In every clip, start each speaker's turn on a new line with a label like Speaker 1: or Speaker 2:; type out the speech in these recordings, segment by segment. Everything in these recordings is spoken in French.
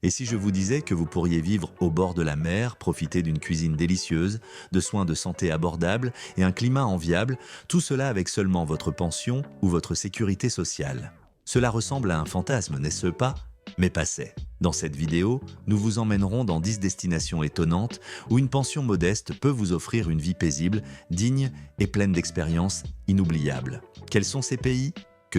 Speaker 1: Et si je vous disais que vous pourriez vivre au bord de la mer, profiter d'une cuisine délicieuse, de soins de santé abordables et un climat enviable, tout cela avec seulement votre pension ou votre sécurité sociale? Cela ressemble à un fantasme, n'est-ce pas? Mais passez. Dans cette vidéo, nous vous emmènerons dans 10 destinations étonnantes où une pension modeste peut vous offrir une vie paisible, digne et pleine d'expériences inoubliables. Quels sont ces pays?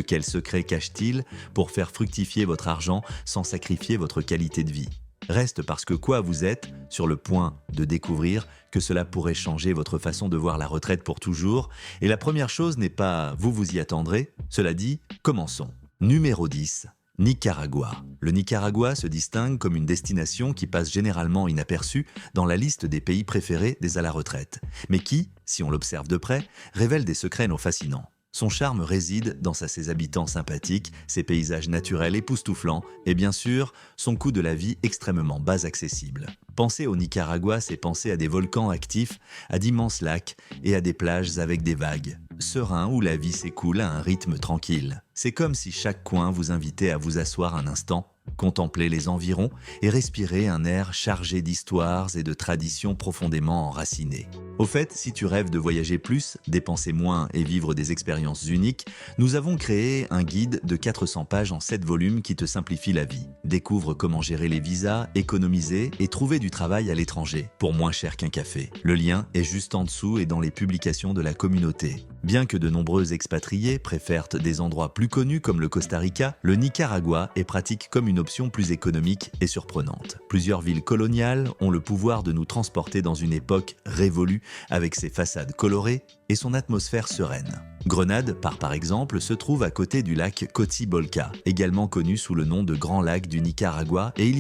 Speaker 1: Quels secrets cachent-ils pour faire fructifier votre argent sans sacrifier votre qualité de vie? Reste parce que vous êtes sur le point de découvrir que cela pourrait changer votre façon de voir la retraite pour toujours. Et la première chose n'est pas « vous y attendrez », cela dit, commençons. Numéro 10. Nicaragua. Le Nicaragua se distingue comme une destination qui passe généralement inaperçue dans la liste des pays préférés des à la retraite, mais qui, si on l'observe de près, révèle des secrets non fascinants. Son charme réside dans ses habitants sympathiques, ses paysages naturels époustouflants et bien sûr, son coût de la vie extrêmement bas accessible. Penser au Nicaragua, c'est penser à des volcans actifs, à d'immenses lacs et à des plages avec des vagues, sereins où la vie s'écoule à un rythme tranquille. C'est comme si chaque coin vous invitait à vous asseoir un instant, contempler les environs et respirer un air chargé d'histoires et de traditions profondément enracinées. Au fait, si tu rêves de voyager plus, dépenser moins et vivre des expériences uniques, nous avons créé un guide de 400 pages en 7 volumes qui te simplifie la vie. Découvre comment gérer les visas, économiser et trouver du travail à l'étranger, pour moins cher qu'un café. Le lien est juste en dessous et dans les publications de la communauté. Bien que de nombreux expatriés préfèrent des endroits plus connus comme le Costa Rica, le Nicaragua est pratique comme une option plus économique et surprenante. Plusieurs villes coloniales ont le pouvoir de nous transporter dans une époque révolue avec ses façades colorées et son atmosphère sereine. Grenade, par exemple, se trouve à côté du lac Cocibolca, également connu sous le nom de Grand Lac du Nicaragua, et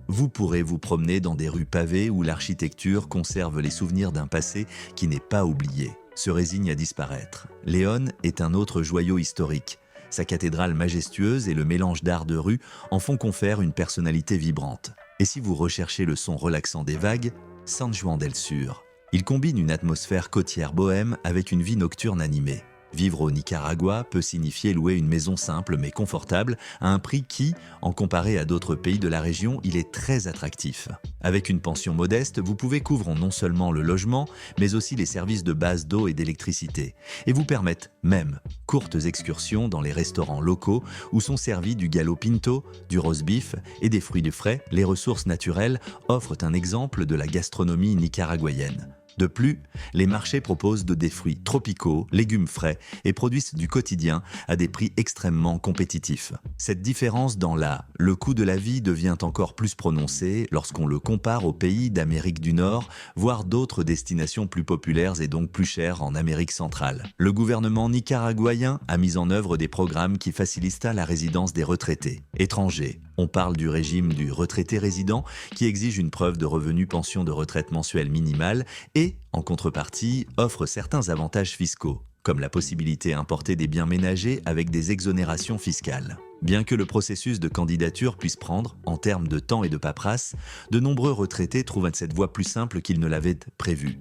Speaker 1: vous pourrez vous promener dans des rues pavées où l'architecture conserve les souvenirs d'un passé qui n'est pas oublié, se résigne à disparaître. Léon est un autre joyau historique. Sa cathédrale majestueuse et le mélange d'art de rue en font confère une personnalité vibrante. Et si vous recherchez le son relaxant des vagues, San Juan del Sur. Il combine une atmosphère côtière bohème avec une vie nocturne animée. Vivre au Nicaragua peut signifier louer une maison simple mais confortable à un prix qui, en comparé à d'autres pays de la région, il est très attractif. Avec une pension modeste, vous pouvez couvrir non seulement le logement, mais aussi les services de base d'eau et d'électricité, et vous permettent même courtes excursions dans les restaurants locaux où sont servis du gallo pinto, du roast beef et des fruits du frais. Les ressources naturelles offrent un exemple de la gastronomie nicaraguayenne. De plus, les marchés proposent des fruits tropicaux, légumes frais et produisent du quotidien à des prix extrêmement compétitifs. Cette différence dans le coût de la vie devient encore plus prononcée lorsqu'on le compare aux pays d'Amérique du Nord, voire d'autres destinations plus populaires et donc plus chères en Amérique centrale. Le gouvernement nicaraguayen a mis en œuvre des programmes qui facilitent la résidence des retraités étrangers. On parle du régime du retraité résident qui exige une preuve de revenu pension de retraite mensuelle minimale et, en contrepartie, offre certains avantages fiscaux, comme la possibilité d'importer des biens ménagers avec des exonérations fiscales. Bien que le processus de candidature puisse prendre, en termes de temps et de paperasse, de nombreux retraités trouvent cette voie plus simple qu'ils ne l'avaient prévu.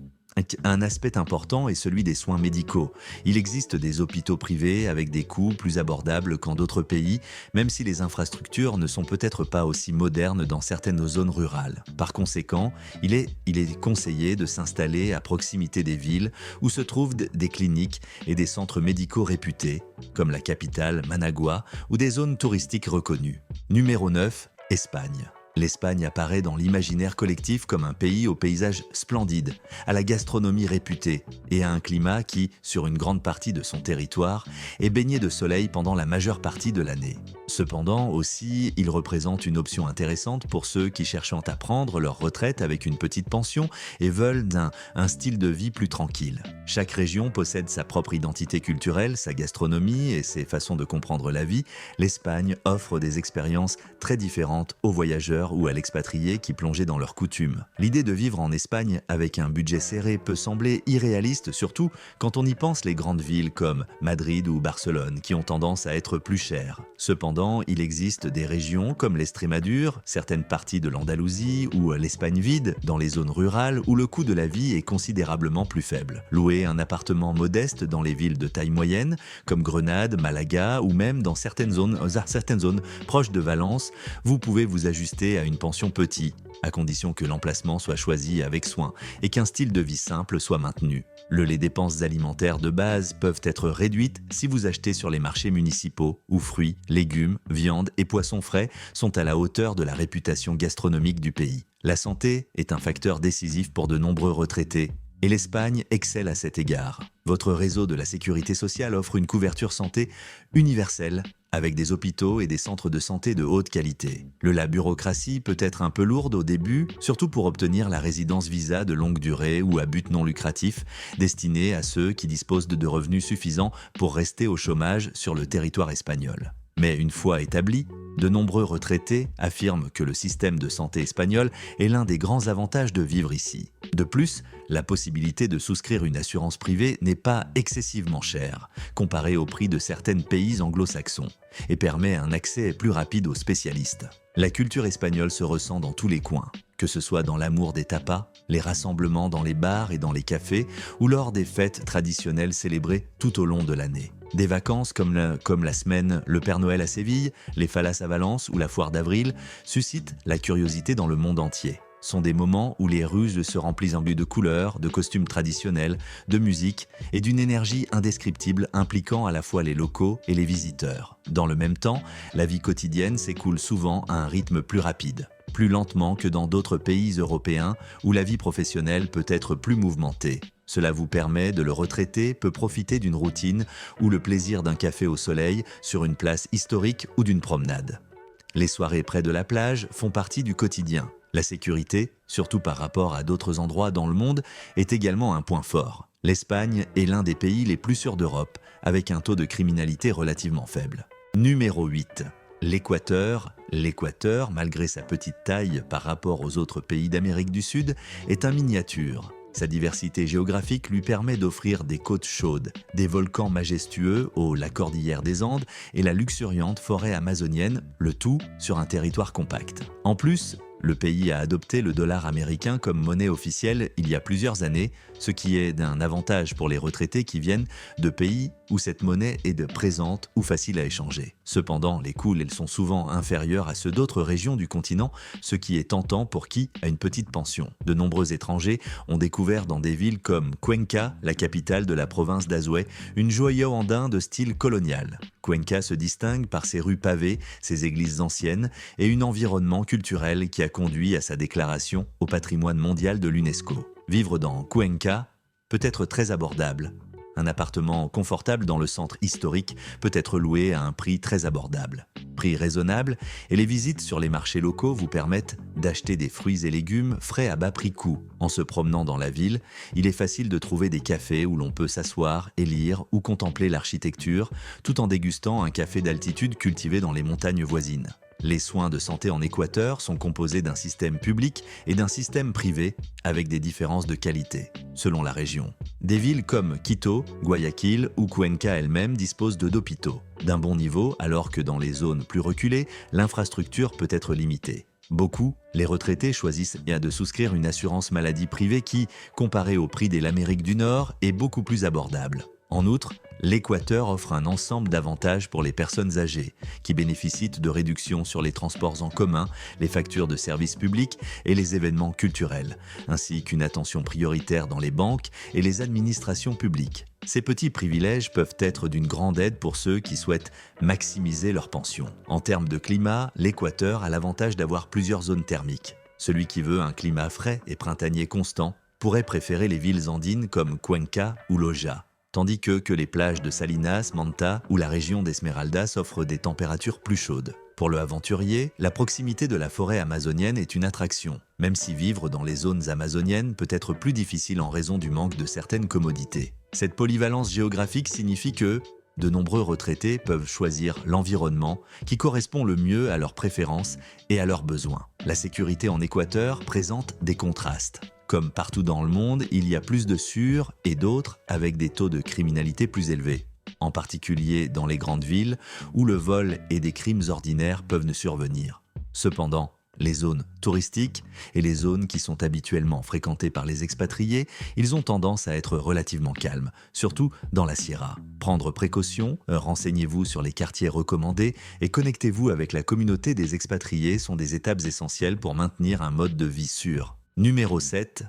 Speaker 1: Un aspect important est celui des soins médicaux. Il existe des hôpitaux privés avec des coûts plus abordables qu'en d'autres pays, même si les infrastructures ne sont peut-être pas aussi modernes dans certaines zones rurales. Par conséquent, il est conseillé de s'installer à proximité des villes où se trouvent des cliniques et des centres médicaux réputés, comme la capitale Managua ou des zones touristiques reconnues. Numéro 9. Espagne. L'Espagne apparaît dans l'imaginaire collectif comme un pays au paysage splendide, à la gastronomie réputée et à un climat qui, sur une grande partie de son territoire, est baigné de soleil pendant la majeure partie de l'année. Cependant, aussi, il représente une option intéressante pour ceux qui cherchent à prendre leur retraite avec une petite pension et veulent un style de vie plus tranquille. Chaque région possède sa propre identité culturelle, sa gastronomie et ses façons de comprendre la vie. L'Espagne offre des expériences très différentes aux voyageurs ou à l'expatrié qui plongeait dans leurs coutumes. L'idée de vivre en Espagne avec un budget serré peut sembler irréaliste, surtout quand on y pense les grandes villes comme Madrid ou Barcelone qui ont tendance à être plus chères. Cependant, Cependant, il existe des régions comme l'Estrémadure, certaines parties de l'Andalousie ou l'Espagne vide, dans les zones rurales où le coût de la vie est considérablement plus faible. Louer un appartement modeste dans les villes de taille moyenne, comme Grenade, Malaga ou même dans certaines zones proches de Valence, vous pouvez vous ajuster à une pension petite, à condition que l'emplacement soit choisi avec soin et qu'un style de vie simple soit maintenu. Les dépenses alimentaires de base peuvent être réduites si vous achetez sur les marchés municipaux où fruits, légumes, viandes et poissons frais sont à la hauteur de la réputation gastronomique du pays. La santé est un facteur décisif pour de nombreux retraités et l'Espagne excelle à cet égard. Votre réseau de la sécurité sociale offre une couverture santé universelle avec des hôpitaux et des centres de santé de haute qualité. La bureaucratie peut être un peu lourde au début, surtout pour obtenir la résidence visa de longue durée ou à but non lucratif, destinée à ceux qui disposent de revenus suffisants pour rester au chômage sur le territoire espagnol. Mais une fois établi, de nombreux retraités affirment que le système de santé espagnol est l'un des grands avantages de vivre ici. De plus, la possibilité de souscrire une assurance privée n'est pas excessivement chère, comparée au prix de certains pays anglo-saxons, et permet un accès plus rapide aux spécialistes. La culture espagnole se ressent dans tous les coins, que ce soit dans l'amour des tapas, les rassemblements dans les bars et dans les cafés, ou lors des fêtes traditionnelles célébrées tout au long de l'année. Des vacances comme la semaine Le Père Noël à Séville, les Fallas à Valence ou la Foire d'Avril suscitent la curiosité dans le monde entier. Sont des moments où les rues se remplissent de couleurs, de costumes traditionnels, de musique et d'une énergie indescriptible impliquant à la fois les locaux et les visiteurs. Dans le même temps, la vie quotidienne s'écoule souvent à un rythme plus rapide, plus lentement que dans d'autres pays européens où la vie professionnelle peut être plus mouvementée. Cela vous permet le retraité peut profiter d'une routine ou le plaisir d'un café au soleil sur une place historique ou d'une promenade. Les soirées près de la plage font partie du quotidien. La sécurité, surtout par rapport à d'autres endroits dans le monde, est également un point fort. L'Espagne est l'un des pays les plus sûrs d'Europe, avec un taux de criminalité relativement faible. Numéro 8. L'Équateur. L'Équateur, malgré sa petite taille par rapport aux autres pays d'Amérique du Sud, est un miniature. Sa diversité géographique lui permet d'offrir des côtes chaudes, des volcans majestueux la cordillère des Andes et la luxuriante forêt amazonienne, le tout sur un territoire compact. En plus, le pays a adopté le dollar américain comme monnaie officielle il y a plusieurs années, ce qui est d'un avantage pour les retraités qui viennent de pays où cette monnaie est présente ou facile à échanger. Cependant, les coûts sont souvent inférieurs à ceux d'autres régions du continent, ce qui est tentant pour qui a une petite pension. De nombreux étrangers ont découvert dans des villes comme Cuenca, la capitale de la province d'Azuay, une joyau andin de style colonial. Cuenca se distingue par ses rues pavées, ses églises anciennes et un environnement culturel qui a conduit à sa déclaration au patrimoine mondial de l'UNESCO. Vivre dans Cuenca peut être très abordable. Un appartement confortable dans le centre historique peut être loué à un prix très abordable. Prix raisonnable et les visites sur les marchés locaux vous permettent d'acheter des fruits et légumes frais à bas prix coût. En se promenant dans la ville, il est facile de trouver des cafés où l'on peut s'asseoir et lire ou contempler l'architecture tout en dégustant un café d'altitude cultivé dans les montagnes voisines. Les soins de santé en Équateur sont composés d'un système public et d'un système privé avec des différences de qualité, selon la région. Des villes comme Quito, Guayaquil ou Cuenca elles-mêmes disposent d'hôpitaux d'un bon niveau, alors que dans les zones plus reculées, l'infrastructure peut être limitée. Beaucoup, les retraités choisissent de souscrire une assurance maladie privée qui, comparée au prix de l'Amérique du Nord, est beaucoup plus abordable. En outre, l'Équateur offre un ensemble d'avantages pour les personnes âgées, qui bénéficient de réductions sur les transports en commun, les factures de services publics et les événements culturels, ainsi qu'une attention prioritaire dans les banques et les administrations publiques. Ces petits privilèges peuvent être d'une grande aide pour ceux qui souhaitent maximiser leur pension. En termes de climat, l'Équateur a l'avantage d'avoir plusieurs zones thermiques. Celui qui veut un climat frais et printanier constant pourrait préférer les villes andines comme Cuenca ou Loja, tandis que les plages de Salinas, Manta ou la région d'Esmeraldas offrent des températures plus chaudes. Pour le aventurier, la proximité de la forêt amazonienne est une attraction, même si vivre dans les zones amazoniennes peut être plus difficile en raison du manque de certaines commodités. Cette polyvalence géographique signifie que de nombreux retraités peuvent choisir l'environnement qui correspond le mieux à leurs préférences et à leurs besoins. La sécurité en Équateur présente des contrastes. Comme partout dans le monde, il y a plus de sûrs et d'autres avec des taux de criminalité plus élevés. en particulier dans les grandes villes, où le vol et des crimes ordinaires peuvent ne survenir. Cependant, les zones touristiques et les zones qui sont habituellement fréquentées par les expatriés, ils ont tendance à être relativement calmes, surtout dans la Sierra. Prendre précaution, renseignez-vous sur les quartiers recommandés et connectez-vous avec la communauté des expatriés sont des étapes essentielles pour maintenir un mode de vie sûr. Numéro 7.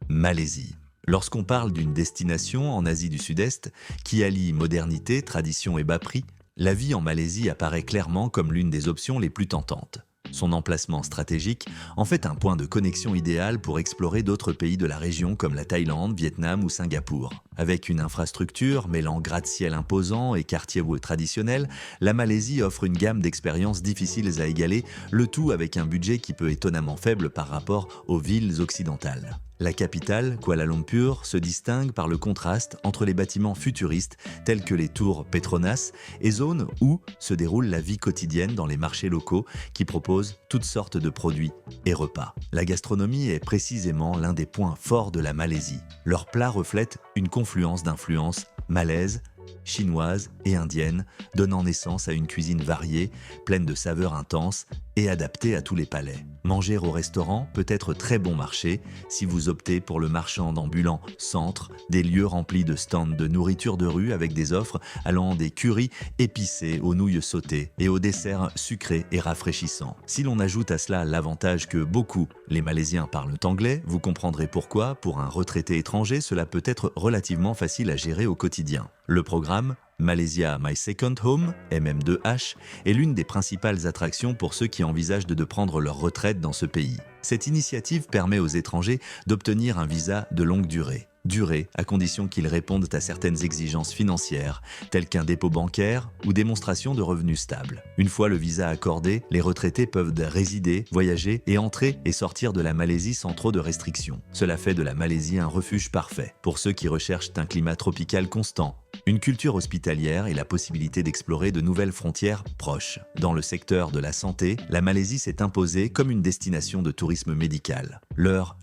Speaker 1: Malaisie. Lorsqu'on parle d'une destination en Asie du Sud-Est qui allie modernité, tradition et bas prix, la vie en Malaisie apparaît clairement comme l'une des options les plus tentantes. Son emplacement stratégique en fait un point de connexion idéal pour explorer d'autres pays de la région comme la Thaïlande, Vietnam ou Singapour. Avec une infrastructure mêlant gratte-ciel imposant et quartiers traditionnels, la Malaisie offre une gamme d'expériences difficiles à égaler, le tout avec un budget qui peut étonnamment faible par rapport aux villes occidentales. La capitale, Kuala Lumpur, se distingue par le contraste entre les bâtiments futuristes tels que les tours Petronas et zones où se déroule la vie quotidienne dans les marchés locaux qui proposent toutes sortes de produits et repas. La gastronomie est précisément l'un des points forts de la Malaisie. Leurs plats reflètent une confluence d'influences malaises, chinoise et indienne, donnant naissance à une cuisine variée, pleine de saveurs intenses et adaptée à tous les palais. Manger au restaurant peut être très bon marché si vous optez pour le marchand ambulant centre, des lieux remplis de stands de nourriture de rue avec des offres allant des currys épicés aux nouilles sautées et aux desserts sucrés et rafraîchissants. Si l'on ajoute à cela l'avantage que beaucoup, les Malaisiens parlent anglais, vous comprendrez pourquoi, pour un retraité étranger, cela peut être relativement facile à gérer au quotidien. Le programme Malaysia My Second Home, MM2H, est l'une des principales attractions pour ceux qui envisagent de prendre leur retraite dans ce pays. Cette initiative permet aux étrangers d'obtenir un visa de longue durée. Durée à condition qu'ils répondent à certaines exigences financières, telles qu'un dépôt bancaire ou démonstration de revenus stables. Une fois le visa accordé, les retraités peuvent résider, voyager et entrer et sortir de la Malaisie sans trop de restrictions. Cela fait de la Malaisie un refuge parfait pour ceux qui recherchent un climat tropical constant, une culture hospitalière et la possibilité d'explorer de nouvelles frontières proches. Dans le secteur de la santé, la Malaisie s'est imposée comme une destination de tourisme médical.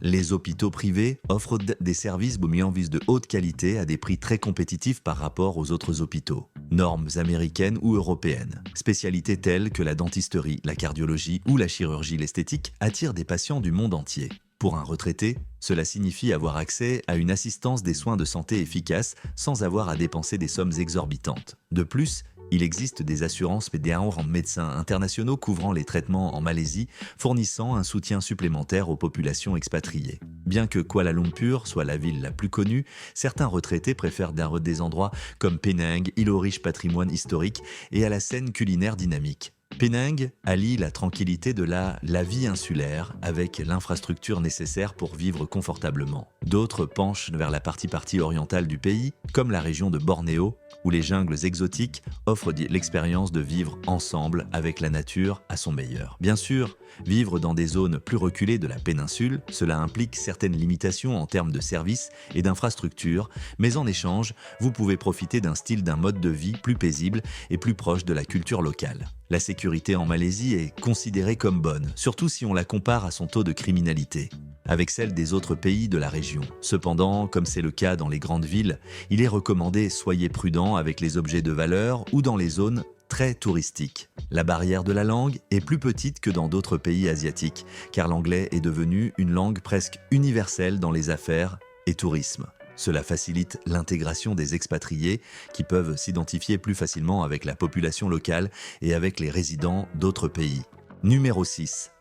Speaker 1: Les hôpitaux privés offrent des services de haute qualité à des prix très compétitifs par rapport aux autres hôpitaux. Normes américaines ou européennes. Spécialités telles que la dentisterie, la cardiologie ou la chirurgie l'esthétique attirent des patients du monde entier. Pour un retraité, cela signifie avoir accès à une assistance des soins de santé efficace sans avoir à dépenser des sommes exorbitantes. De plus, il existe des assurances et des médecins internationaux couvrant les traitements en Malaisie, fournissant un soutien supplémentaire aux populations expatriées. Bien que Kuala Lumpur soit la ville la plus connue, certains retraités préfèrent des endroits comme Penang, île au riche patrimoine historique et à la scène culinaire dynamique. Penang allie la tranquillité de la vie insulaire avec l'infrastructure nécessaire pour vivre confortablement. D'autres penchent vers la partie orientale du pays, comme la région de Bornéo, où les jungles exotiques offrent l'expérience de vivre ensemble avec la nature à son meilleur. Bien sûr, vivre dans des zones plus reculées de la péninsule, cela implique certaines limitations en termes de services et d'infrastructures, mais en échange, vous pouvez profiter d'un mode de vie plus paisible et plus proche de la culture locale. La sécurité en Malaisie est considérée comme bonne, surtout si on la compare à son taux de criminalité, avec celle des autres pays de la région. Cependant, comme c'est le cas dans les grandes villes, il est recommandé soyez prudent avec les objets de valeur ou dans les zones très touristiques. La barrière de la langue est plus petite que dans d'autres pays asiatiques, car l'anglais est devenu une langue presque universelle dans les affaires et tourisme. Cela facilite l'intégration des expatriés qui peuvent s'identifier plus facilement avec la population locale et avec les résidents d'autres pays. Numéro 6.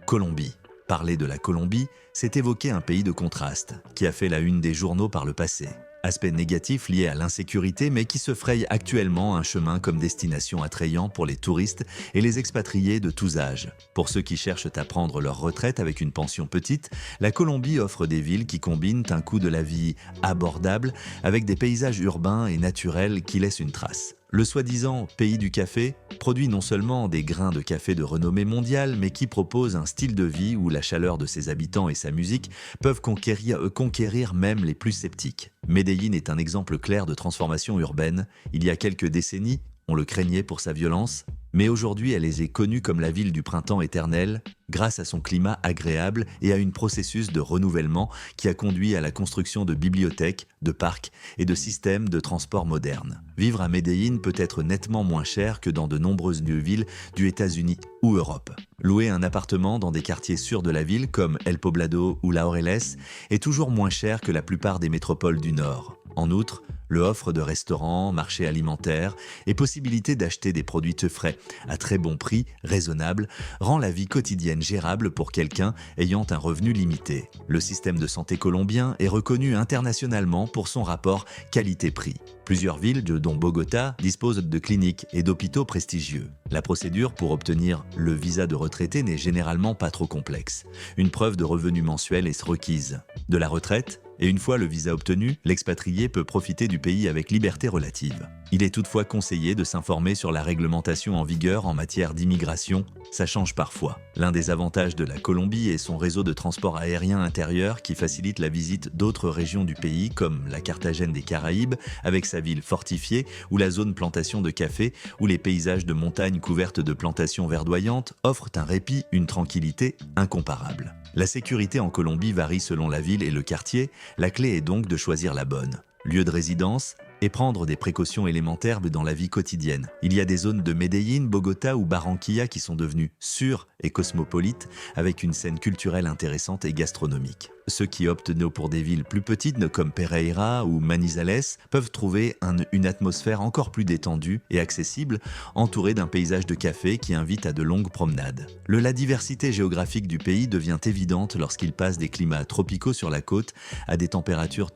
Speaker 1: Colombie. Parler de la Colombie, c'est évoquer un pays de contraste, qui a fait la une des journaux par le passé. Aspect négatif lié à l'insécurité, mais qui se fraye actuellement un chemin comme destination attrayant pour les touristes et les expatriés de tous âges. Pour ceux qui cherchent à prendre leur retraite avec une pension petite, la Colombie offre des villes qui combinent un coût de la vie abordable avec des paysages urbains et naturels qui laissent une trace. Le soi-disant pays du café produit non seulement des grains de café de renommée mondiale, mais qui propose un style de vie où la chaleur de ses habitants et sa musique peuvent conquérir même les plus sceptiques. Medellín est un exemple clair de transformation urbaine. Il y a quelques décennies, on le craignait pour sa violence, Mais aujourd'hui, elle est connue comme la ville du printemps éternel, grâce à son climat agréable et à un processus de renouvellement qui a conduit à la construction de bibliothèques, de parcs et de systèmes de transport modernes. Vivre à Medellín peut être nettement moins cher que dans de nombreuses villes du États-Unis ou Europe. Louer un appartement dans des quartiers sûrs de la ville comme El Poblado ou Laureles est toujours moins cher que la plupart des métropoles du Nord. En outre, l'offre de restaurants, marchés alimentaires et possibilité d'acheter des produits frais à très bon prix, raisonnable, rend la vie quotidienne gérable pour quelqu'un ayant un revenu limité. Le système de santé colombien est reconnu internationalement pour son rapport qualité-prix. Plusieurs villes, dont Bogota, disposent de cliniques et d'hôpitaux prestigieux. La procédure pour obtenir le visa de retraité n'est généralement pas trop complexe. Une preuve de revenu mensuel est requise. De la retraite, et une fois le visa obtenu, l'expatrié peut profiter du pays avec liberté relative. Il est toutefois conseillé de s'informer sur la réglementation en vigueur en matière d'immigration, ça change parfois. L'un des avantages de la Colombie est son réseau de transport aérien intérieur qui facilite la visite d'autres régions du pays comme la Carthagène des Caraïbes avec sa ville fortifiée ou la zone plantation de café où les paysages de montagnes couvertes de plantations verdoyantes offrent un répit, une tranquillité incomparable. La sécurité en Colombie varie selon la ville et le quartier, la clé est donc de choisir la bonne. Lieu de résidence et prendre des précautions élémentaires dans la vie quotidienne. Il y a des zones de Medellín, Bogota ou Barranquilla qui sont devenues sûres et cosmopolites avec une scène culturelle intéressante et gastronomique. Ceux qui optent pour des villes plus petites comme Pereira ou Manizales peuvent trouver une atmosphère encore plus détendue et accessible, entourée d'un paysage de café qui invite à de longues promenades. La diversité géographique du pays devient évidente lorsqu'il passe des climats tropicaux sur la côte à des températures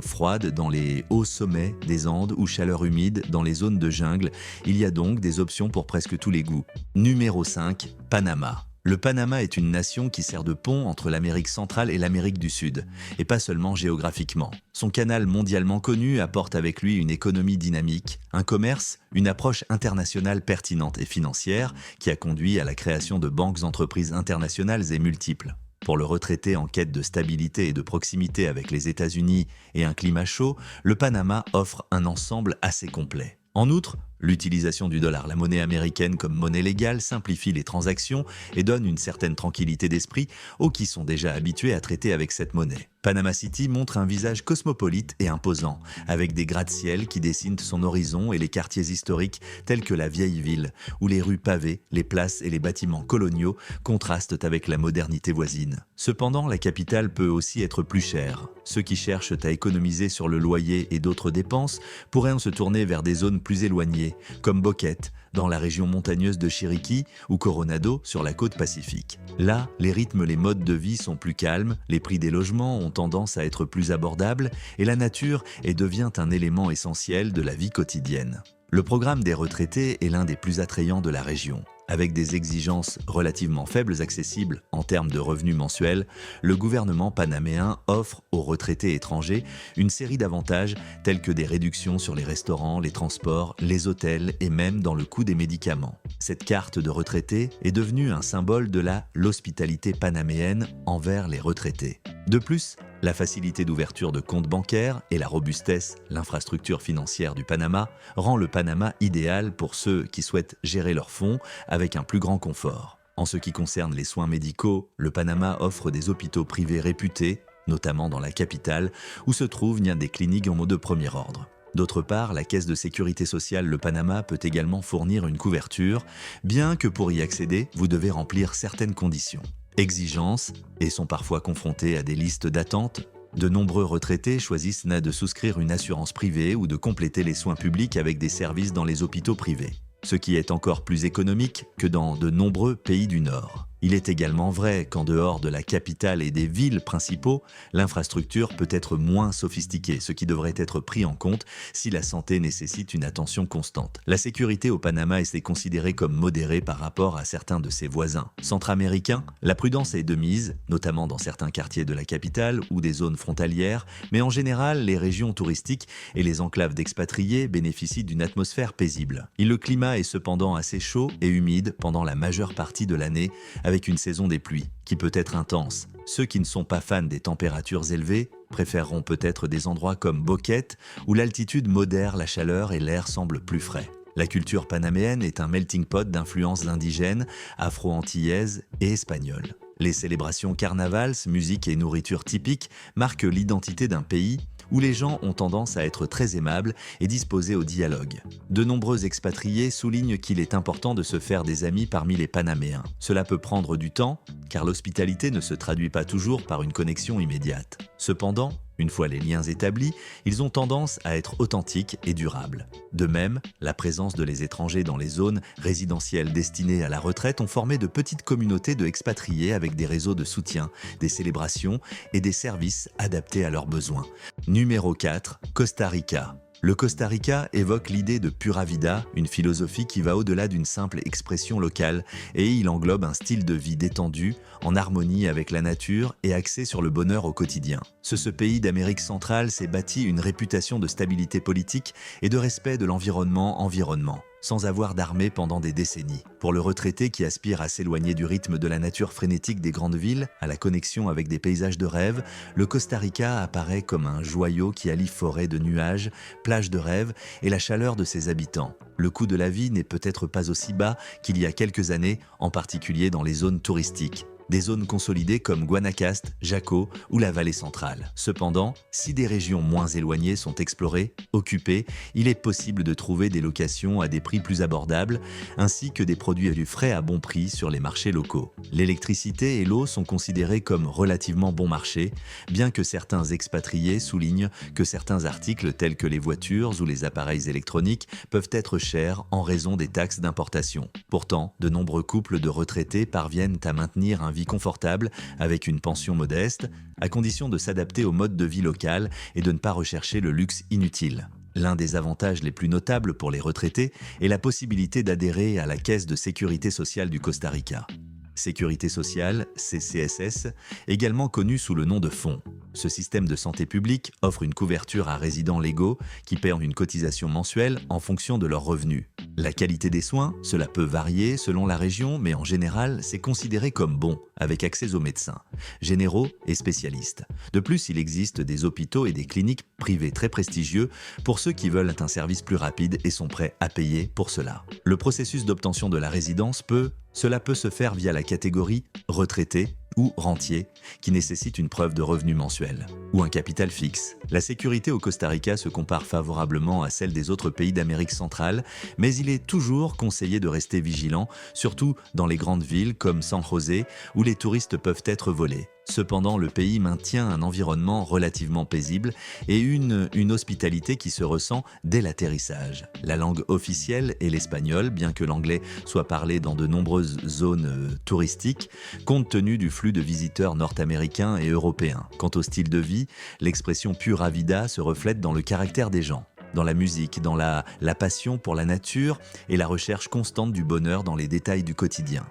Speaker 1: froides dans les hauts sommets des Andes ou chaleur humide dans les zones de jungle. Il y a donc des options pour presque tous les goûts. Numéro 5, Panama. Le Panama est une nation qui sert de pont entre l'Amérique centrale et l'Amérique du Sud, et pas seulement géographiquement. Son canal mondialement connu apporte avec lui une économie dynamique, un commerce, une approche internationale pertinente et financière qui a conduit à la création de banques entreprises internationales et multiples. Pour le retraité en quête de stabilité et de proximité avec les États-Unis et un climat chaud, le Panama offre un ensemble assez complet. En outre, l'utilisation du dollar, la monnaie américaine comme monnaie légale, simplifie les transactions et donne une certaine tranquillité d'esprit aux qui sont déjà habitués à traiter avec cette monnaie. Panama City montre un visage cosmopolite et imposant, avec des gratte-ciel qui dessinent son horizon et les quartiers historiques tels que la vieille ville, où les rues pavées, les places et les bâtiments coloniaux contrastent avec la modernité voisine. Cependant, la capitale peut aussi être plus chère. Ceux qui cherchent à économiser sur le loyer et d'autres dépenses pourraient se tourner vers des zones plus éloignées, comme Boquete, dans la région montagneuse de Chiriquí, ou Coronado, sur la côte pacifique. Là, les rythmes et les modes de vie sont plus calmes, les prix des logements ont tendance à être plus abordables, et la nature devient un élément essentiel de la vie quotidienne. Le programme des retraités est l'un des plus attrayants de la région. Avec des exigences relativement faibles accessibles en termes de revenus mensuels, le gouvernement panaméen offre aux retraités étrangers une série d'avantages tels que des réductions sur les restaurants, les transports, les hôtels et même dans le coût des médicaments. Cette carte de retraité est devenue un symbole de l'hospitalité panaméenne envers les retraités. De plus, la facilité d'ouverture de comptes bancaires et la robustesse, l'infrastructure financière du Panama rend le Panama idéal pour ceux qui souhaitent gérer leurs fonds avec un plus grand confort. En ce qui concerne les soins médicaux, le Panama offre des hôpitaux privés réputés, notamment dans la capitale, où se trouvent des cliniques de premier ordre. D'autre part, la caisse de sécurité sociale Le Panama peut également fournir une couverture, bien que pour y accéder, vous devez remplir certaines conditions. Exigences et sont parfois confrontés à des listes d'attente. De nombreux retraités choisissent de souscrire une assurance privée ou de compléter les soins publics avec des services dans les hôpitaux privés, ce qui est encore plus économique que dans de nombreux pays du Nord. Il est également vrai qu'en dehors de la capitale et des villes principaux, l'infrastructure peut être moins sophistiquée, ce qui devrait être pris en compte si la santé nécessite une attention constante. La sécurité au Panama est considérée comme modérée par rapport à certains de ses voisins centra-américains. La prudence est de mise, notamment dans certains quartiers de la capitale ou des zones frontalières, mais en général, les régions touristiques et les enclaves d'expatriés bénéficient d'une atmosphère paisible. Le climat est cependant assez chaud et humide pendant la majeure partie de l'année, avec une saison des pluies qui peut être intense. Ceux qui ne sont pas fans des températures élevées préféreront peut-être des endroits comme Boquete où l'altitude modère la chaleur et l'air semble plus frais. La culture panaméenne est un melting pot d'influences indigènes, afro-antillaises et espagnoles. Les célébrations carnavals, musique et nourriture typiques marquent l'identité d'un pays où les gens ont tendance à être très aimables et disposés au dialogue. De nombreux expatriés soulignent qu'il est important de se faire des amis parmi les Panaméens. Cela peut prendre du temps, car l'hospitalité ne se traduit pas toujours par une connexion immédiate. Cependant, une fois les liens établis, ils ont tendance à être authentiques et durables. De même, la présence de les étrangers dans les zones résidentielles destinées à la retraite ont formé de petites communautés de expatriés avec des réseaux de soutien, des célébrations et des services adaptés à leurs besoins. Numéro 4. Costa Rica. Le Costa Rica évoque l'idée de pura vida, une philosophie qui va au-delà d'une simple expression locale, et il englobe un style de vie détendu, en harmonie avec la nature et axé sur le bonheur au quotidien. Ce pays d'Amérique centrale s'est bâti une réputation de stabilité politique et de respect de l'environnement, sans avoir d'armée pendant des décennies. Pour le retraité qui aspire à s'éloigner du rythme de la nature frénétique des grandes villes, à la connexion avec des paysages de rêve, le Costa Rica apparaît comme un joyau qui allie forêt de nuages, plages de rêve et la chaleur de ses habitants. Le coût de la vie n'est peut-être pas aussi bas qu'il y a quelques années, en particulier dans les zones touristiques. Des zones consolidées comme Guanacaste, Jaco ou la vallée centrale. Cependant, si des régions moins éloignées sont explorées, occupées, il est possible de trouver des locations à des prix plus abordables, ainsi que des produits du frais à bon prix sur les marchés locaux. L'électricité et l'eau sont considérés comme relativement bon marché, bien que certains expatriés soulignent que certains articles tels que les voitures ou les appareils électroniques peuvent être chers en raison des taxes d'importation. Pourtant, de nombreux couples de retraités parviennent à maintenir un vie confortable avec une pension modeste, à condition de s'adapter au mode de vie local et de ne pas rechercher le luxe inutile. L'un des avantages les plus notables pour les retraités est la possibilité d'adhérer à la Caisse de sécurité sociale du Costa Rica. Sécurité sociale, CCSS, également connu sous le nom de fonds. Ce système de santé publique offre une couverture à résidents légaux qui paient une cotisation mensuelle en fonction de leurs revenus. La qualité des soins, cela peut varier selon la région, mais en général, c'est considéré comme bon, avec accès aux médecins, généraux et spécialistes. De plus, il existe des hôpitaux et des cliniques privées très prestigieux pour ceux qui veulent un service plus rapide et sont prêts à payer pour cela. Le processus d'obtention de la résidence peut se faire via la catégorie retraité ou rentier, qui nécessite une preuve de revenu mensuel, ou un capital fixe. La sécurité au Costa Rica se compare favorablement à celle des autres pays d'Amérique centrale, mais il est toujours conseillé de rester vigilant, surtout dans les grandes villes comme San José, où les touristes peuvent être volés. Cependant, le pays maintient un environnement relativement paisible et une hospitalité qui se ressent dès l'atterrissage. La langue officielle est l'espagnol, bien que l'anglais soit parlé dans de nombreuses zones touristiques, compte tenu du flux de visiteurs nord-américains et européens. Quant au style de vie, l'expression pura vida se reflète dans le caractère des gens, dans la musique, dans la passion pour la nature et la recherche constante du bonheur dans les détails du quotidien.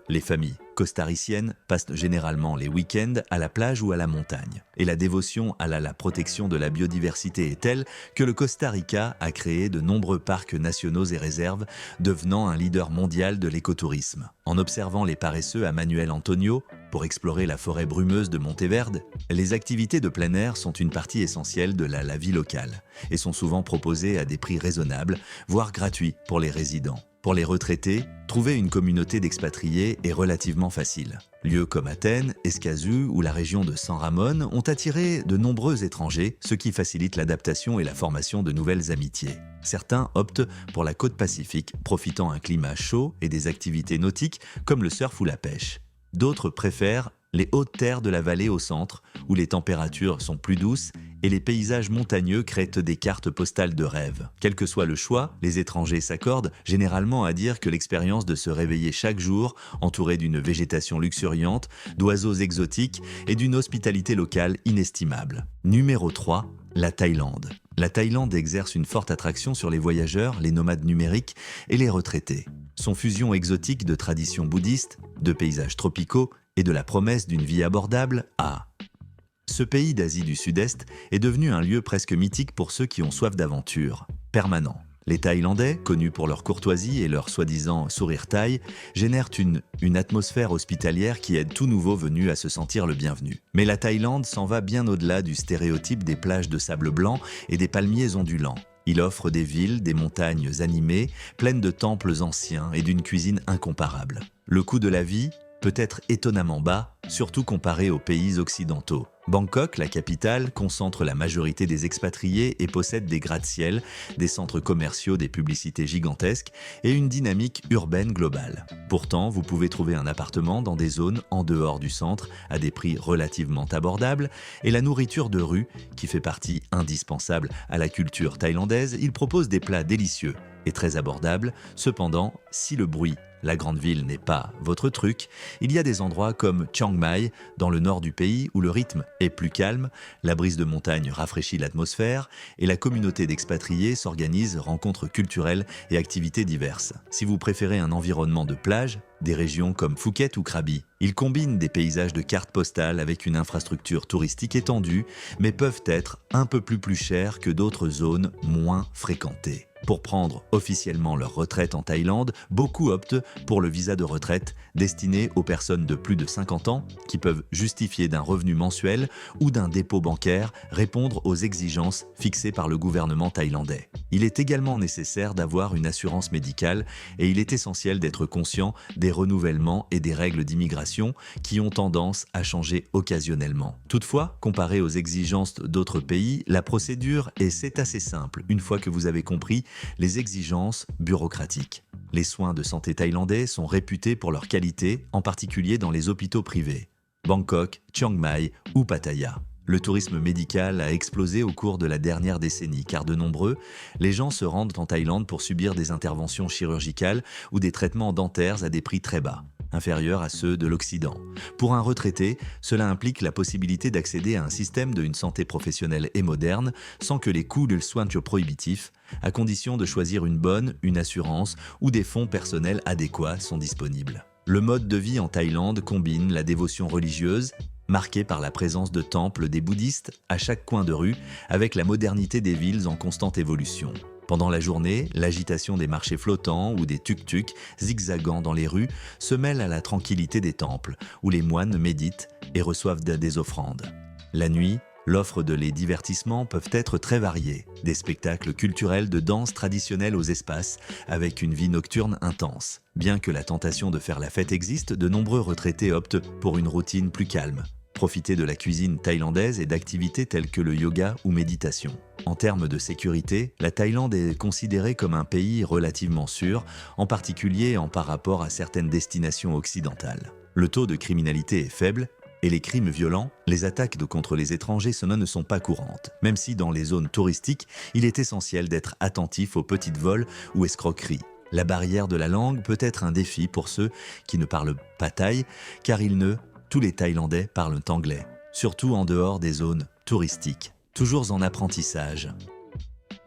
Speaker 1: Les familles costariciennes passent généralement les week-ends à la plage ou à la montagne. Et la dévotion à la protection de la biodiversité est telle que le Costa Rica a créé de nombreux parcs nationaux et réserves, devenant un leader mondial de l'écotourisme. En observant les paresseux à Manuel Antonio, pour explorer la forêt brumeuse de Monteverde, les activités de plein air sont une partie essentielle de la vie locale et sont souvent proposées à des prix raisonnables, voire gratuits pour les résidents. Pour les retraités, trouver une communauté d'expatriés est relativement facile. Lieux comme Athènes, Escazú ou la région de San Ramón ont attiré de nombreux étrangers, ce qui facilite l'adaptation et la formation de nouvelles amitiés. Certains optent pour la côte pacifique, profitant d'un climat chaud et des activités nautiques comme le surf ou la pêche. D'autres préfèrent les hautes terres de la vallée au centre, où les températures sont plus douces et les paysages montagneux créent des cartes postales de rêve. Quel que soit le choix, les étrangers s'accordent généralement à dire que l'expérience de se réveiller chaque jour, entouré d'une végétation luxuriante, d'oiseaux exotiques et d'une hospitalité locale inestimable. Numéro 3, la Thaïlande. La Thaïlande exerce une forte attraction sur les voyageurs, les nomades numériques et les retraités. Son fusion exotique de traditions bouddhistes, de paysages tropicaux et de la promesse d'une vie abordable Ce pays d'Asie du Sud-Est est devenu un lieu presque mythique pour ceux qui ont soif d'aventure, permanent. Les Thaïlandais, connus pour leur courtoisie et leur soi-disant sourire thaï, génèrent une atmosphère hospitalière qui aide tout nouveau venu à se sentir le bienvenu. Mais la Thaïlande s'en va bien au-delà du stéréotype des plages de sable blanc et des palmiers ondulants. Il offre des villes, des montagnes animées, pleines de temples anciens et d'une cuisine incomparable. Le coût de la vie peut être étonnamment bas, surtout comparé aux pays occidentaux. Bangkok, la capitale, concentre la majorité des expatriés et possède des gratte-ciel, des centres commerciaux, des publicités gigantesques et une dynamique urbaine globale. Pourtant, vous pouvez trouver un appartement dans des zones en dehors du centre à des prix relativement abordables et la nourriture de rue, qui fait partie indispensable à la culture thaïlandaise, il propose des plats délicieux et très abordables. Cependant, si le bruit, la grande ville n'est pas votre truc, il y a des endroits comme Chiang Mai, dans le nord du pays, où le rythme est plus calme, la brise de montagne rafraîchit l'atmosphère et la communauté d'expatriés s'organise rencontres culturelles et activités diverses. Si vous préférez un environnement de plage, des régions comme Phuket ou Krabi, ils combinent des paysages de cartes postales avec une infrastructure touristique étendue, mais peuvent être un peu plus chers que d'autres zones moins fréquentées. Pour prendre officiellement leur retraite en Thaïlande, beaucoup optent pour le visa de retraite destiné aux personnes de plus de 50 ans qui peuvent justifier d'un revenu mensuel ou d'un dépôt bancaire, répondre aux exigences fixées par le gouvernement thaïlandais. Il est également nécessaire d'avoir une assurance médicale et il est essentiel d'être conscient des renouvellements et des règles d'immigration qui ont tendance à changer occasionnellement. Toutefois, comparé aux exigences d'autres pays, la procédure c'est assez simple une fois que vous avez compris les exigences bureaucratiques. Les soins de santé thaïlandais sont réputés pour leur qualité, en particulier dans les hôpitaux privés. Bangkok, Chiang Mai ou Pattaya. Le tourisme médical a explosé au cours de la dernière décennie car de nombreux, les gens se rendent en Thaïlande pour subir des interventions chirurgicales ou des traitements dentaires à des prix très bas, inférieurs à ceux de l'Occident. Pour un retraité, cela implique la possibilité d'accéder à un système de santé professionnelle et moderne sans que les coûts de soins soient prohibitifs, à condition de choisir une assurance ou des fonds personnels adéquats sont disponibles. Le mode de vie en Thaïlande combine la dévotion religieuse, marquée par la présence de temples des bouddhistes à chaque coin de rue, avec la modernité des villes en constante évolution. Pendant la journée, l'agitation des marchés flottants ou des tuk-tuk zigzagant dans les rues se mêle à la tranquillité des temples, où les moines méditent et reçoivent des offrandes. La nuit, l'offre de les divertissements peuvent être très variées. Des spectacles culturels de danse traditionnelle aux espaces, avec une vie nocturne intense. Bien que la tentation de faire la fête existe, de nombreux retraités optent pour une routine plus calme. Profiter de la cuisine thaïlandaise et d'activités telles que le yoga ou méditation. En termes de sécurité, la Thaïlande est considérée comme un pays relativement sûr, en particulier par rapport à certaines destinations occidentales. Le taux de criminalité est faible, et les crimes violents, les attaques contre les étrangers ne sont pas courantes. Même si dans les zones touristiques, il est essentiel d'être attentif aux petites vols ou escroqueries. La barrière de la langue peut être un défi pour ceux qui ne parlent pas thaï, car tous les Thaïlandais parlent anglais, surtout en dehors des zones touristiques. Toujours en apprentissage.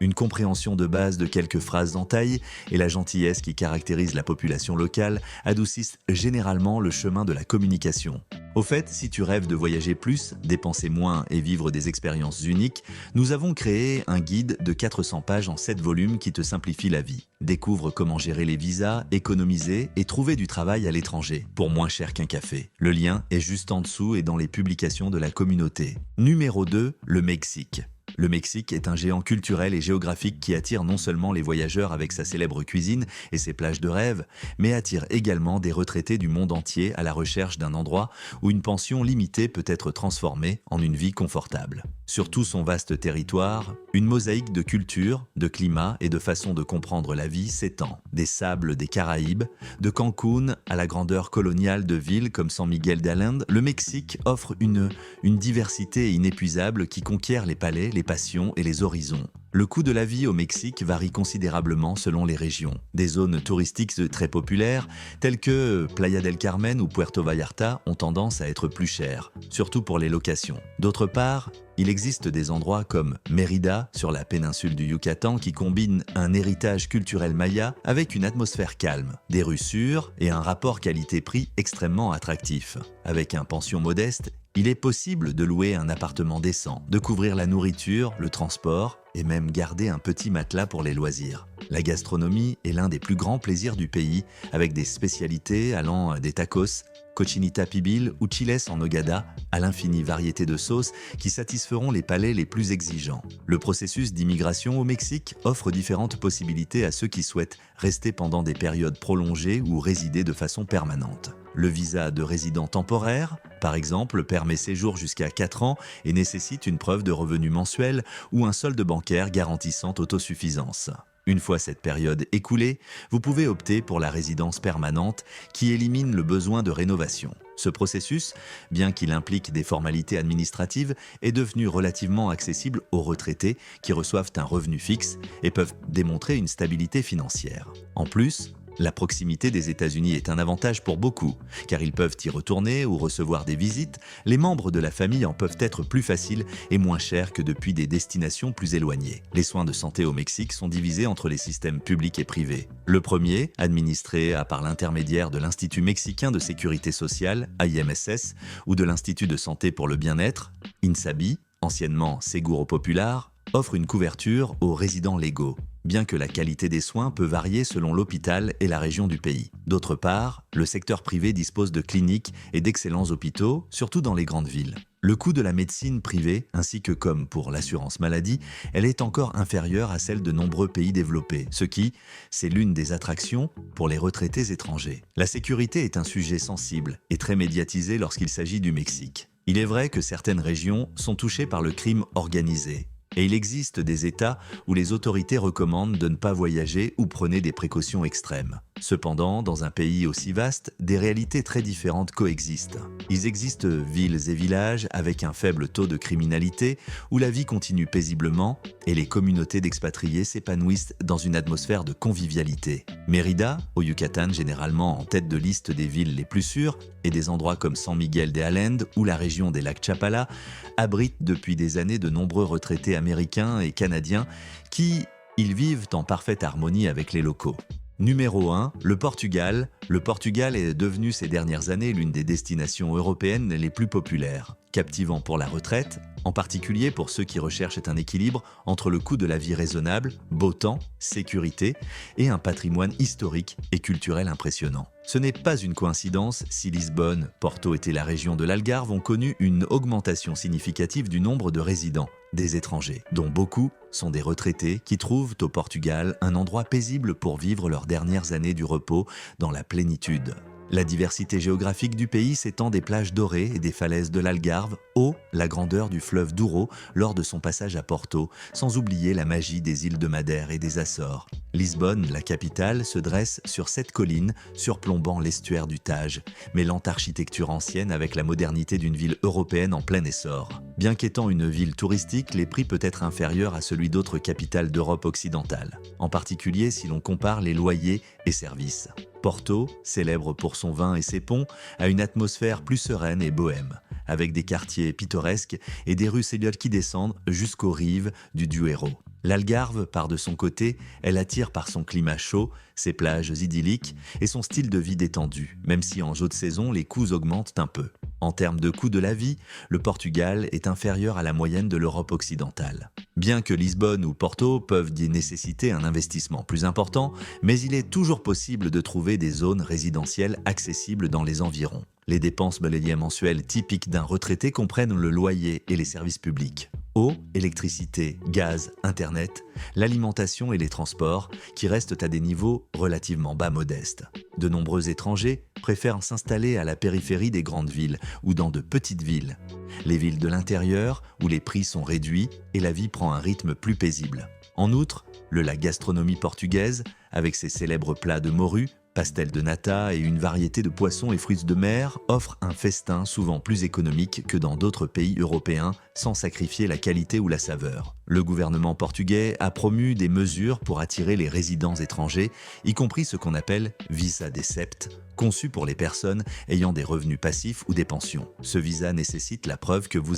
Speaker 1: Une compréhension de base de quelques phrases en thaï et la gentillesse qui caractérise la population locale adoucissent généralement le chemin de la communication. Au fait, si tu rêves de voyager plus, dépenser moins et vivre des expériences uniques, nous avons créé un guide de 400 pages en 7 volumes qui te simplifie la vie. Découvre comment gérer les visas, économiser et trouver du travail à l'étranger, pour moins cher qu'un café. Le lien est juste en dessous et dans les publications de la communauté. Numéro 2, le Mexique. Le Mexique est un géant culturel et géographique qui attire non seulement les voyageurs avec sa célèbre cuisine et ses plages de rêve, mais attire également des retraités du monde entier à la recherche d'un endroit où une pension limitée peut être transformée en une vie confortable. Sur tout son vaste territoire, une mosaïque de cultures, de climats et de façons de comprendre la vie s'étend. Des sables des Caraïbes, de Cancun à la grandeur coloniale de villes comme San Miguel de Allende, le Mexique offre une diversité inépuisable qui conquiert les palais, les passions et les horizons. Le coût de la vie au Mexique varie considérablement selon les régions. Des zones touristiques très populaires, telles que Playa del Carmen ou Puerto Vallarta, ont tendance à être plus chères, surtout pour les locations. D'autre part, il existe des endroits comme Mérida, sur la péninsule du Yucatan, qui combinent un héritage culturel maya avec une atmosphère calme, des rues sûres et un rapport qualité-prix extrêmement attractif. Avec un pension modeste, il est possible de louer un appartement décent, de couvrir la nourriture, le transport et même garder un petit matelas pour les loisirs. La gastronomie est l'un des plus grands plaisirs du pays, avec des spécialités allant des tacos cochinita pibil ou chiles en nogada, à l'infinie variété de sauces qui satisferont les palais les plus exigeants. Le processus d'immigration au Mexique offre différentes possibilités à ceux qui souhaitent rester pendant des périodes prolongées ou résider de façon permanente. Le visa de résident temporaire, par exemple, permet séjour jusqu'à 4 ans et nécessite une preuve de revenu mensuel ou un solde bancaire garantissant autosuffisance. Une fois cette période écoulée, vous pouvez opter pour la résidence permanente qui élimine le besoin de rénovation. Ce processus, bien qu'il implique des formalités administratives, est devenu relativement accessible aux retraités qui reçoivent un revenu fixe et peuvent démontrer une stabilité financière. En plus, la proximité des États-Unis est un avantage pour beaucoup, car ils peuvent y retourner ou recevoir des visites. Les membres de la famille en peuvent être plus faciles et moins chers que depuis des destinations plus éloignées. Les soins de santé au Mexique sont divisés entre les systèmes publics et privés. Le premier, administré par l'intermédiaire de l'Institut mexicain de sécurité sociale, IMSS, ou de l'Institut de santé pour le bien-être, INSABI, anciennement Seguro Popular, offre une couverture aux résidents légaux, bien que la qualité des soins peut varier selon l'hôpital et la région du pays. D'autre part, le secteur privé dispose de cliniques et d'excellents hôpitaux, surtout dans les grandes villes. Le coût de la médecine privée, ainsi que comme pour l'assurance maladie, elle est encore inférieure à celle de nombreux pays développés, ce qui, c'est l'une des attractions pour les retraités étrangers. La sécurité est un sujet sensible et très médiatisé lorsqu'il s'agit du Mexique. Il est vrai que certaines régions sont touchées par le crime organisé. Et il existe des États où les autorités recommandent de ne pas voyager ou prenez des précautions extrêmes. Cependant, dans un pays aussi vaste, des réalités très différentes coexistent. Il existe villes et villages avec un faible taux de criminalité où la vie continue paisiblement et les communautés d'expatriés s'épanouissent dans une atmosphère de convivialité. Mérida, au Yucatan généralement en tête de liste des villes les plus sûres, et des endroits comme San Miguel de Allende ou la région des lacs Chapala, abritent depuis des années de nombreux retraités américains et canadiens qui, ils vivent en parfaite harmonie avec les locaux. Numéro 1, le Portugal. Le Portugal est devenu ces dernières années l'une des destinations européennes les plus populaires, captivant pour la retraite, en particulier pour ceux qui recherchent un équilibre entre le coût de la vie raisonnable, beau temps, sécurité et un patrimoine historique et culturel impressionnant. Ce n'est pas une coïncidence si Lisbonne, Porto et la région de l'Algarve ont connu une augmentation significative du nombre de résidents, des étrangers, dont beaucoup sont des retraités qui trouvent au Portugal un endroit paisible pour vivre leurs dernières années du repos dans la plénitude. La diversité géographique du pays s'étend des plages dorées et des falaises de l'Algarve au la grandeur du fleuve Douro lors de son passage à Porto, sans oublier la magie des îles de Madère et des Açores. Lisbonne, la capitale, se dresse sur 7 collines surplombant l'estuaire du Tage, mêlant architecture ancienne avec la modernité d'une ville européenne en plein essor. Bien qu'étant une ville touristique, les prix peuvent être inférieurs à celui d'autres capitales d'Europe occidentale, en particulier si l'on compare les loyers et services. Porto, célèbre pour son vin et ses ponts, a une atmosphère plus sereine et bohème, avec des quartiers pittoresques et des rues célèbres qui descendent jusqu'aux rives du Duero. L'Algarve, par de son côté, elle attire par son climat chaud, ses plages idylliques et son style de vie détendu, même si en haute saison, les coûts augmentent un peu. En termes de coût de la vie, le Portugal est inférieur à la moyenne de l'Europe occidentale. Bien que Lisbonne ou Porto peuvent y nécessiter un investissement plus important, mais il est toujours possible de trouver des zones résidentielles accessibles dans les environs. Les dépenses mobilières mensuelles typiques d'un retraité comprennent le loyer et les services publics. Eau, électricité, gaz, internet, l'alimentation et les transports qui restent à des niveaux relativement bas modestes. De nombreux étrangers préfèrent s'installer à la périphérie des grandes villes ou dans de petites villes. Les villes de l'intérieur où les prix sont réduits et la vie prend un rythme plus paisible. En outre, la gastronomie portugaise, avec ses célèbres plats de morue, pastel de nata et une variété de poissons et fruits de mer offrent un festin souvent plus économique que dans d'autres pays européens sans sacrifier la qualité ou la saveur. Le gouvernement portugais a promu des mesures pour attirer les résidents étrangers, y compris ce qu'on appelle visa décepte, conçu pour les personnes ayant des revenus passifs ou des pensions. Ce visa nécessite la preuve que vous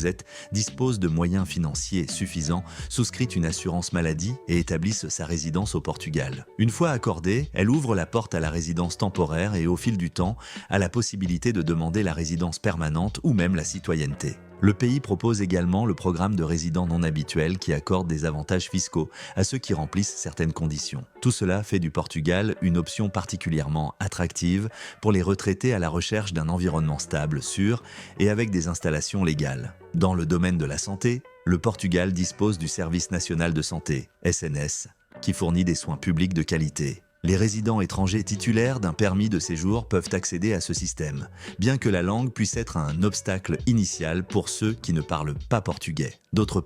Speaker 1: dispose de moyens financiers suffisants, souscrit une assurance maladie et établisse sa résidence au Portugal. Une fois accordée, elle ouvre la porte à la résidence temporaire et au fil du temps, à la possibilité de demander la résidence permanente ou même la citoyenneté. Le pays propose également le programme de résidents non habituels qui accorde des avantages fiscaux à ceux qui remplissent certaines conditions. Tout cela fait du Portugal une option particulièrement attractive pour les retraités à la recherche d'un environnement stable, sûr et avec des installations légales. Dans le domaine de la santé, le Portugal dispose du Service national de santé, SNS, qui fournit des soins publics de qualité. Les résidents étrangers titulaires d'un permis de séjour peuvent accéder à ce système, bien que la langue puisse être un obstacle initial pour ceux qui ne parlent pas portugais. D'autre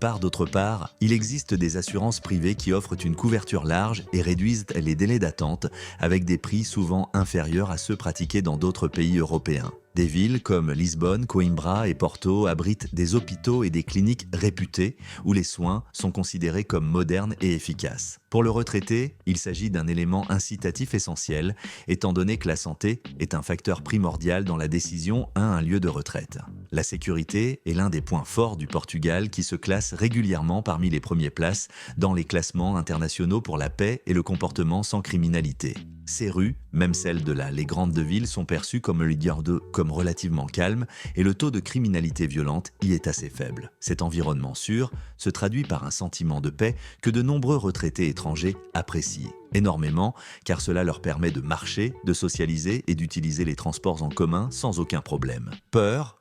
Speaker 1: part, il existe des assurances privées qui offrent une couverture large et réduisent les délais d'attente avec des prix souvent inférieurs à ceux pratiqués dans d'autres pays européens. Des villes comme Lisbonne, Coimbra et Porto abritent des hôpitaux et des cliniques réputés où les soins sont considérés comme modernes et efficaces. Pour le retraité, il s'agit d'un élément incitatif essentiel, étant donné que la santé est un facteur primordial dans la décision à un lieu de retraite. La sécurité est l'un des points forts du Portugal qui se classe régulièrement parmi les premières places dans les classements internationaux pour la paix et le comportement sans criminalité. Ces rues, même celles les grandes villes, sont perçues comme relativement calmes et le taux de criminalité violente y est assez faible. Cet environnement sûr se traduit par un sentiment de paix que de nombreux retraités étrangers apprécient énormément car cela leur permet de marcher, de socialiser et d'utiliser les transports en commun sans aucun problème. Peur,